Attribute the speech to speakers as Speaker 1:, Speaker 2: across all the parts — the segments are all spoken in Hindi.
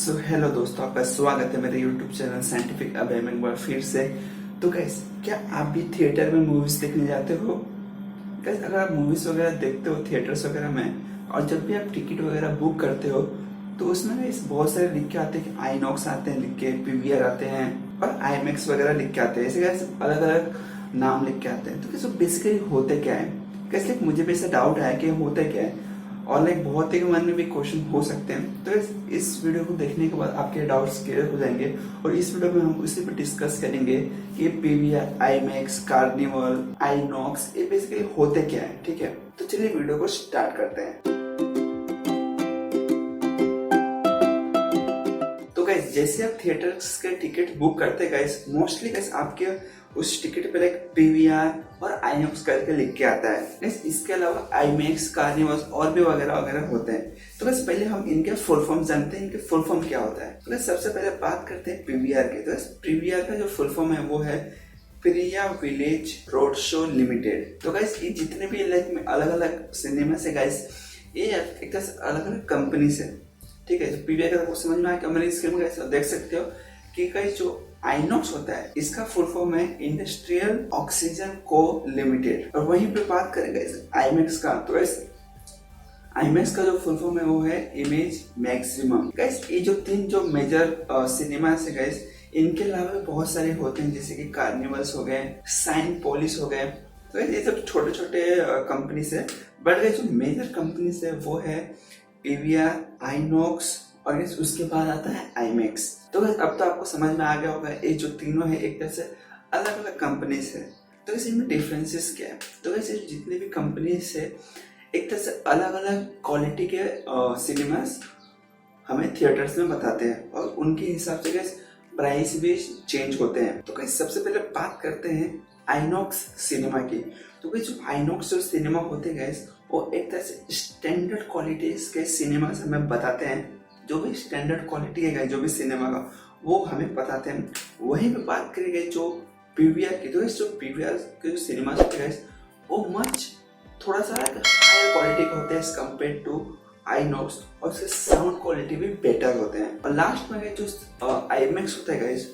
Speaker 1: हेलो दोस्तों, आपका स्वागत है मेरे यूट्यूब चैनल साइंटिफिक अभय में एक बार फिर से। तो गाइस, क्या आप भी थिएटर में मूवीज देखने जाते हो? गाइस, अगर आप मूवीज वगैरह देखते हो थिएटर्स वगैरह में, और जब भी आप टिकट वगैरह बुक करते हो तो उसमें गाइस बहुत सारे लिख के आते हैं कि आईनॉक्स आते हैं, लिख के पीवीआर आते हैं और आईमैक्स वगैरह लिख के आते हैं। ऐसे गाइस अलग अलग नाम लिख के आते हैं। तो गाइस बेसिकली होते क्या है? गाइस लाइक मुझे भी ऐसा डाउट आया कि होता क्या है, और लाइक बहुत ही मन में भी क्वेश्चन हो सकते हैं। तो इस वीडियो को देखने के बाद आपके डाउट्स क्लियर हो जाएंगे, और इस वीडियो में हम उसी पे डिस्कस करेंगे कि पीवीआर, आईमैक्स, कार्निवल, आईनॉक्स ये बेसिकली होते क्या है। ठीक है, तो चलिए वीडियो को स्टार्ट करते हैं। तो गाइस, जैसे आप थिएटर्स के टिकट बुक करते हैं गाइस, मोस्टली गाइस आपके उस टिकट पे लाइक पीवीआर और आईनॉक्स करके लिख के आता है। गाइस इसके अलावा आईमैक्स, कार्निवल और भी वगैरह वगैरह होते हैं। तो गाइस पहले हम इनके फुल फॉर्म जानते हैं, इनके फुल फॉर्म क्या होता है। तो गाइस सबसे पहले बात करते हैं पीवीआर की। तो गाइस पीवीआर का जो फुल फॉर्म है वो है प्रिया विलेज रोड शो लिमिटेड। तो गाइस ये जितने भी लाइक में अलग अलग सिनेमा से गाइस, ये एक तरह से अलग अलग कंपनी से, ठीक है। तो पीवीआर का आपको समझ में आया कि हमारी स्क्रीन में देख सकते हो कि गाइस जो आईनॉक्स होता है इसका फुल फॉर्म है इंडस्ट्रियल ऑक्सीजन को लिमिटेड। और वहीं पे बात करेंगे आईमैक्स का, तो आईमैक्स का जो फुल फॉर्म है वो है इमेज मैक्सिमम। गाइस ये जो तीन जो मेजर सिनेमा है गाइस, इनके अलावा बहुत सारे होते हैं, जैसे कि कार्निवल्स हो गए, साइन पॉलिस हो गए। तो ये सब छोटे छोटे कंपनी है, बट जो मेजर कंपनी है वो है पीवीआर, आईनॉक्स और उसके बाद आता है आईमैक्स। तो अब तो आपको समझ में आ गया होगा ये जो तीनों है एक तरह से अलग अलग कंपनीज है। तो इनमें डिफरेंसेस क्या है? तो वैसे जितने भी कंपनीज है एक तरह से अलग अलग क्वालिटी के सिनेमास हमें थिएटर्स में बताते हैं, और उनके हिसाब से गैस प्राइस भी चेंज होते हैं। तो गैस सबसे पहले बात करते हैं आईनॉक्स सिनेमा की। तो गैस जो आईनॉक्स जो सिनेमा होते हैं गैस, वो एक तरह से स्टैंडर्ड क्वालिटी के सिनेमा हमें बताते हैं। जो भी स्टैंडर्ड क्वालिटी है जो भी सिनेमा का, वो हमें बताते हैं। वहीं पे बात करेंगे जो पीवीआर की। तो जो पीवीआर के जो सिनेमा होते हैं वो मच थोड़ा सा हायर क्वालिटी के होते हैं एज कम्पेयर टू आईनॉक्स, और उसके साउंड क्वालिटी भी बेटर होते हैं। और लास्ट में जो आईमैक्स होता है गाइस,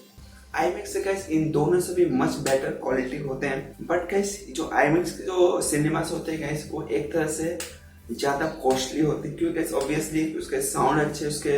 Speaker 1: आईमैक्स से गाइस इन दोनों से भी मच बेटर क्वालिटी होते हैं। बट गाइस जो आईमैक्स के जो सिनेमास होते हैं गाइस, वो एक तरह से ज्यादा कॉस्टली होते हैं, क्योंकि ऑब्वियसली उसके साउंड अच्छे, उसके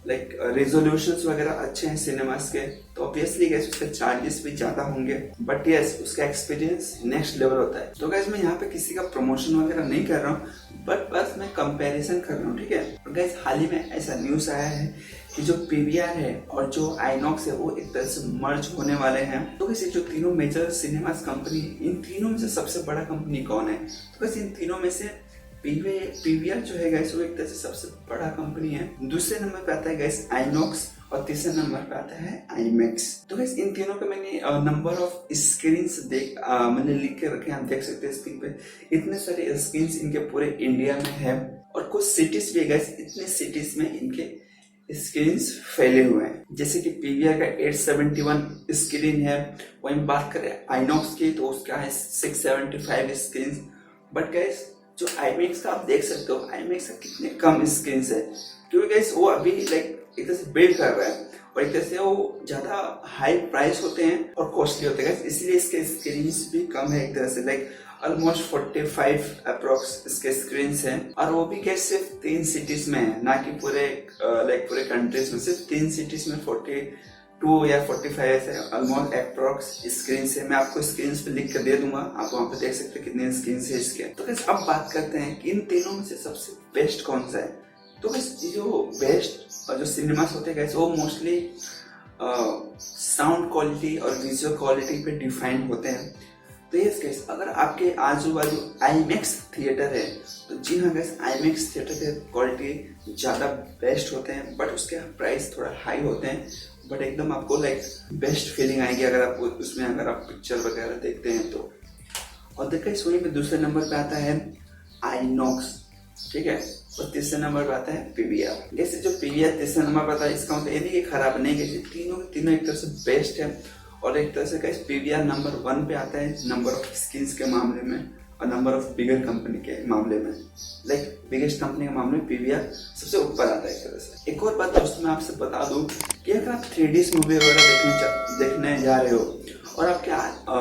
Speaker 1: लाइक रेजोल्यूशंस वगैरह अच्छे हैं सिनेमास के, तो ऑब्वियसली गैस उसके चार्जेस भी ज्यादा होंगे। बट यस उसका एक्सपीरियंस नेक्स्ट लेवल होता है। तो गैस मैं यहाँ पे किसी का प्रमोशन वगैरह नहीं कर रहा हूँ, बट बस मैं कंपैरिजन कर रहा हूँ, ठीक है। और गैस हाल ही में ऐसा न्यूज आया है कि जो पीवीआर है और जो आईनॉक्स है वो एक तरह से मर्ज होने वाले हैं। तो वैसे जो तीनों मेजर सिनेमास कंपनी, इन तीनों में से सबसे बड़ा कंपनी कौन है? तो वैसे इन तीनों में से पीवीआर जो है गाइस वो एक तरह से सबसे बड़ा कंपनी है। दूसरे नंबर पे आता है गाइस आईनॉक्स, और तीसरे नंबर पे आता है आईमैक्स। तो गाइस इन तीनों पे मैंने नंबर ऑफ स्क्रीन्स मैंने लिख के रखे हैं, आप देख सकते हैं स्क्रीन पे। इतने सारे स्क्रीन्स इनके पूरे इंडिया में है, और कुछ सिटीज भी गाइस, इतने सिटीज में इनके स्क्रीन्स फैले हुए हैं। जैसे कि पीवीआर का 871 स्क्रीन है, वहीं बात करें आईनॉक्स की तो उसका है 675 स्क्रीन। बट गाइस जो आईमैक्स का आप देख सकते हो, आईमैक्स का कितने कम स्क्रीन है, क्योंकि गाइस वो अभी लाइक एक तरह से बिल्ड कर रहा है, और एक तरह से वो ज्यादा हाई प्राइस होते हैं और कॉस्टली होते हैं, इसलिए इसके स्क्रीन भी कम है। एक तरह से लाइक ऑलमोस्ट 45 अप्रोक्स इसके स्क्रीन है, और वो भी गैस सिर्फ 3 सिटीज में है, ना कि पूरे लाइक पूरे कंट्रीज में। सिर्फ 3 सिटीज में 42 या 45 ऐसे ऑलमोस्ट अप्रॉक्स स्क्रीन से। मैं आपको स्क्रीन पे लिख कर दे दूंगा, आप वहां पे देख सकते हैं कितने स्क्रीन है इसके। तो अब बात करते हैं कि इन तीनों में से सबसे बेस्ट कौन सा है। तो जो बेस्ट और जो सिनेमास होते हैं वो मोस्टली साउंड क्वालिटी और विजुअल क्वालिटी पे डिफाइन होते हैं। तो यस गाइस, अगर आपके आजू बाजू आईमैक्स थिएटर है तो जी हाँ गाइस, आईमैक्स थिएटर के क्वालिटी ज्यादा बेस्ट होते हैं, बट उसके प्राइस थोड़ा हाई होते हैं। बट एकदम आपको लाइक बेस्ट फीलिंग आएगी अगर आप उसमें अगर आप पिक्चर वगैरह देखते हैं तो। और देखिए इस वहीं पे दूसरे नंबर पे आता है आईनॉक्स, ठीक है, और तीसरे नंबर पे आता है पीवीआर। जैसे जो पीवीआर तीसरे नंबर पर आता है, इसका मतलब ये नहीं कि खराब नहीं है, तीनों एक तरह से बेस्ट है। और एक तरह से गाइस पीवीआर नंबर 1 पे आता है नंबर ऑफ स्क्रीन्स के मामले में, नंबर ऑफ बिगर कंपनी के मामले में, लाइक बिगेस्ट कंपनी के मामले में पीवीआर सबसे ऊपर आता है एक तरह से। एक और बात दोस्तों मैं आपसे बता दूं कि अगर आप 3D मूवी वगैरह देखने जा रहे हो और आपके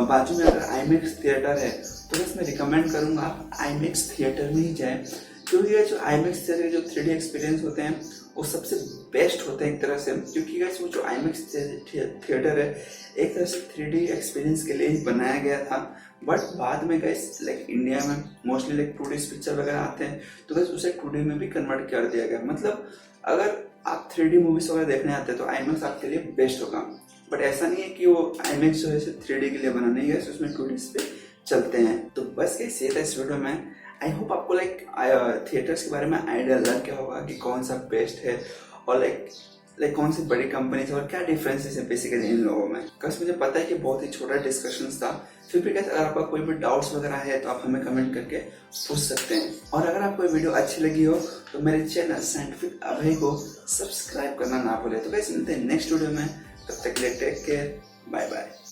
Speaker 1: बाजू में अगर आईमैक्स थिएटर है तो बस मैं रिकमेंड करूंगा आप आईमैक्स थिएटर में ही जाएं, क्योंकि ये जो आईमैक्स थिएटर के जो 3D एक्सपीरियंस होते हैं वो सबसे बेस्ट होते हैं एक तरह से, क्योंकि गाइस वो जो आईमैक्स थिएटर है एक तरह से 3D एक्सपीरियंस के लिए ही बनाया गया था। बट बाद में गाइस लाइक इंडिया में मोस्टली लाइक 2D पिक्चर वगैरह आते हैं तो गाइस उसे 2D में भी कन्वर्ट कर दिया गया। मतलब अगर आप 3D मूवीज वगैरह देखने आते हैं तो आईमैक्स आपके लिए बेस्ट होगा, बट ऐसा नहीं है कि वो आईमैक्स जो है 3D के लिए बना नहीं है, उसमें 2D पे चलते हैं। तो बस गाइस ये था इस वीडियो में। आई होप आपको लाइक थिएटर्स के बारे में आइडिया लग गया होगा कि कौन सा बेस्ट है और लाइक कौन सी बड़ी कंपनीज और क्या डिफरेंसेस है बेसिकली इन लोगों में। बस मुझे पता है कि बहुत ही छोटा डिस्कशन था, फिर भी अगर आपका कोई भी डाउट्स वगैरह है तो आप हमें कमेंट करके पूछ सकते हैं। और अगर आपको वीडियो अच्छी लगी हो तो मेरे चैनल साइंटिफिक अभय को सब्सक्राइब करना ना भूलें। तो गाइस मिलते हैं नेक्स्ट वीडियो में, तब तक के लिए टेक केयर, बाय बाय।